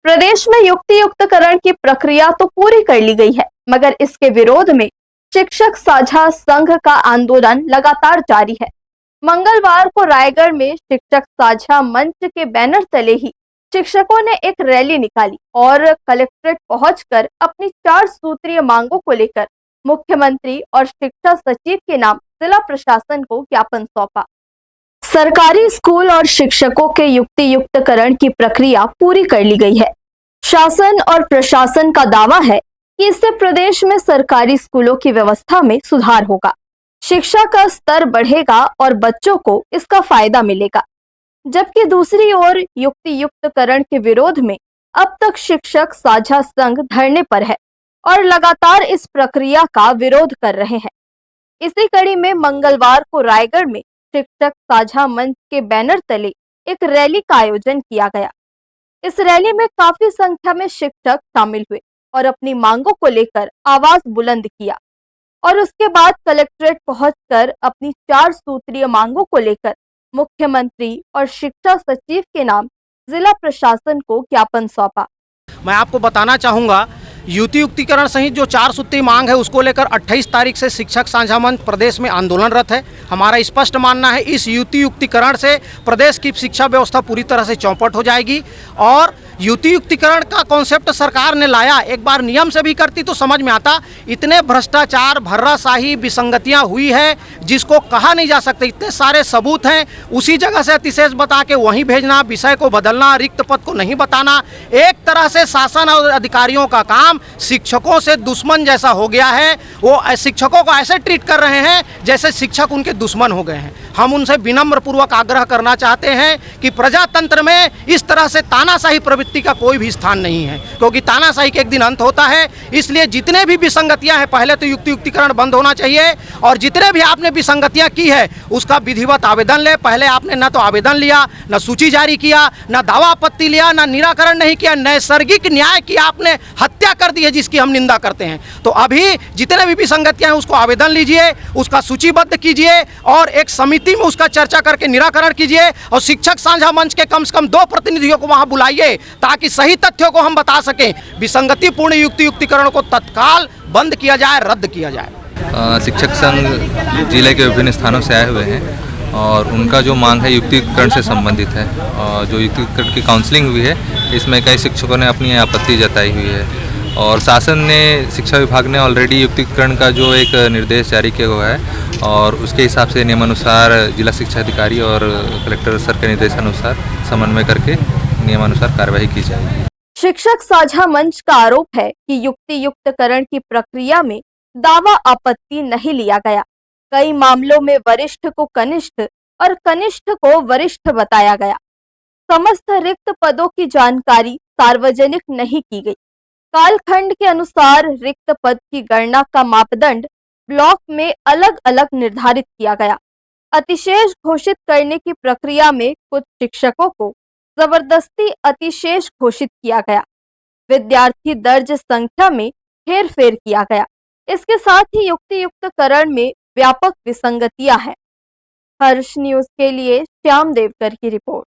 प्रदेश में युक्ति युक्तकरण की प्रक्रिया तो पूरी कर ली गई है, मगर इसके विरोध में शिक्षक साझा संघ का आंदोलन लगातार जारी है। मंगलवार को रायगढ़ में शिक्षक साझा मंच के बैनर तले ही शिक्षकों ने एक रैली निकाली और कलेक्ट्रेट पहुंचकर अपनी 4 सूत्रीय मांगों को लेकर मुख्यमंत्री और शिक्षा सचिव के नाम जिला प्रशासन को ज्ञापन सौंपा। सरकारी स्कूल और शिक्षकों के युक्ति युक्तकरण की प्रक्रिया पूरी कर ली गई है। शासन और प्रशासन का दावा है कि इससे प्रदेश में सरकारी स्कूलों की व्यवस्था में सुधार होगा, शिक्षा का स्तर बढ़ेगा और बच्चों को इसका फायदा मिलेगा। जबकि दूसरी ओर युक्ति युक्तकरण के विरोध में अब तक शिक्षक साझा संघ धरने पर है और लगातार इस प्रक्रिया का विरोध कर रहे हैं। इसी कड़ी में मंगलवार को रायगढ़ में शिक्षक साझा मंच के बैनर तले एक रैली का आयोजन किया गया। इस रैली में काफी संख्या में शिक्षक शामिल हुए और अपनी मांगों को लेकर आवाज बुलंद किया और उसके बाद कलेक्ट्रेट पहुंचकर अपनी 4 सूत्रीय मांगों को लेकर मुख्यमंत्री और शिक्षा सचिव के नाम जिला प्रशासन को ज्ञापन सौंपा। मैं आपको बताना चाहूँगा, युक्ति युक्तिकरण सहित जो 4 सूत्री मांग है उसको लेकर 28 तारीख से शिक्षक साझा मंच प्रदेश में आंदोलनरत है। हमारा स्पष्ट मानना है इस युक्ति युक्तिकरण से प्रदेश की शिक्षा व्यवस्था पूरी तरह से चौपट हो जाएगी और युक्ति युक्तिकरण का कॉन्सेप्ट सरकार ने लाया, एक बार नियम से भी करती तो समझ में आता। इतने भ्रष्टाचार, भर्राशाही, विसंगतियां हुई है जिसको कहा नहीं जा सकते, इतने सारे सबूत हैं। उसी जगह से अतिशेष बता के वहीं भेजना, विषय को बदलना, रिक्त पद को नहीं बताना, एक तरह से शासन और अधिकारियों का काम शिक्षकों से दुश्मन जैसा हो गया है। वो शिक्षकों को ऐसे ट्रीट कर रहे हैं जैसे शिक्षक उनके दुश्मन हो गए हैं। हम उनसे विनम्र पूर्वक आग्रह करना चाहते हैं कि प्रजातंत्र में इस तरह से तानाशाही प्रवृत्ति का कोई भी स्थान नहीं है, क्योंकि तानाशाही के एक दिन अंत होता है। इसलिए जितने भी विसंगतियां हैं पहले तो युक्ति युक्तिकरण बंद होना चाहिए और जितने भी आपने विसंगतियां की है उसका विधिवत आवेदन ले। पहले आपने न तो आवेदन लिया, न सूची जारी किया, न दावा आपत्ति लिया, न निराकरण नहीं किया, नैसर्गिक न्याय की आपने हत्या कर दी है जिसकी हम निंदा करते हैं। तो अभी जितने भी विसंगतियां हैं उसको आवेदन लीजिए, उसका सूचीबद्ध कीजिए और एक समिति में उसका चर्चा करके निराकरण कीजिए और शिक्षक साझा मंच के कम से कम 2 प्रतिनिधियों को वहां बुलाइए ताकि सही तथ्यों को हम बता सकें। विसंगतिपूर्ण युक्ति युक्तिकरण को तत्काल बंद किया जाए, रद्द किया जाए। शिक्षक संघ जिले के विभिन्न स्थानों से आए हुए हैं और उनका जो मांग है युक्तिकरण से संबंधित है। और जो युक्तिकरण की काउंसलिंग हुई है इसमें कई शिक्षकों ने अपनी आपत्ति जताई हुई है और शासन ने, शिक्षा विभाग ने ऑलरेडी युक्तिकरण का जो एक निर्देश जारी किया हुआ है और उसके हिसाब से नियमानुसार जिला शिक्षा अधिकारी और कलेक्टर सर के निर्देशानुसार समन्वय करके नियमानुसार कार्रवाई की जाएगी। शिक्षक साझा मंच का आरोप है कि युक्ति युक्तकरण की प्रक्रिया में दावा आपत्ति नहीं लिया गया। कई मामलों में वरिष्ठ को कनिष्ठ और कनिष्ठ को वरिष्ठ बताया गया। समस्त रिक्त पदों की जानकारी सार्वजनिक नहीं की गई। कालखंड के अनुसार रिक्त पद की गणना का मापदंड ब्लॉक में अलग अलग निर्धारित किया गया। अतिशेष घोषित करने की प्रक्रिया में कुछ शिक्षकों को जबरदस्ती अतिशेष घोषित किया गया। विद्यार्थी दर्ज संख्या में हेरफेर किया गया। इसके साथ ही युक्ति युक्तकरण में व्यापक विसंगतियां हैं। हर्ष न्यूज के लिए श्याम देवकर की रिपोर्ट।